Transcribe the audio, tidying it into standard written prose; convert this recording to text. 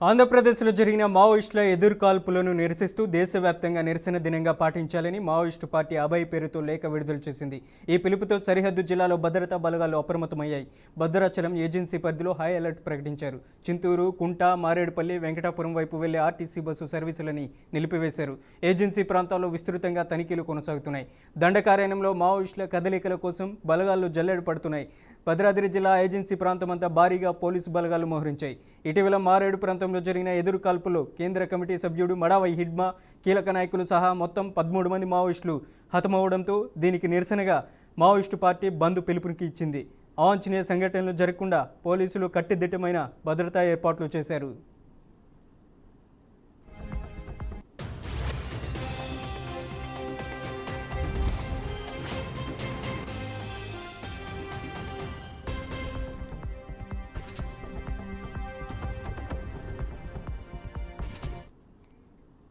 ఆంధ్రప్రదేశ్లో జరిగిన మావోయిస్టుల ఎదురుకాల్పులను నిరసిస్తూ దేశవ్యాప్తంగా నిరసన దినంగా పాటించాలని మావోయిస్టు పార్టీ అభయ్ పేరుతో లేఖ విడుదల చేసింది. ఈ పిలుపుతో సరిహద్దు జిల్లాలో భద్రతా బలగాలు అప్రమత్తమయ్యాయి. భద్రాచలం ఏజెన్సీ పరిధిలో హై అలర్ట్ ప్రకటించారు. చింతూరు, కుంట, మారేడుపల్లి, వెంకటాపురం వైపు వెళ్లే ఆర్టీసీ బస్సు సర్వీసులని నిలిపివేశారు. ఏజెన్సీ ప్రాంతాల్లో విస్తృతంగా తనిఖీలు కొనసాగుతున్నాయి. దండకారణ్యంలో మావోయిస్టుల కదలికల కోసం బలగాలు జల్లెడ పడుతున్నాయి. భద్రాద్రి జిల్లా ఏజెన్సీ ప్రాంతమంతా భారీగా పోలీసు బలగాలు మోహరించాయి. ఇటీవల మారేడు ప్రాంతంలో జరిగిన ఎదురుకాల్పులో కేంద్ర కమిటీ సభ్యుడు మడావై హిడ్మా, కీలక నాయకులు సహా మొత్తం 13 మంది మావోయిస్టులు హతమవడంతో దీనికి నిరసనగా మావోయిస్టు పార్టీ బంద్ పిలుపునికి ఇచ్చింది. అవాంఛనీయ సంఘటనలు జరగకుండా పోలీసులు కట్టుదిట్టమైన భద్రతా ఏర్పాట్లు చేశారు.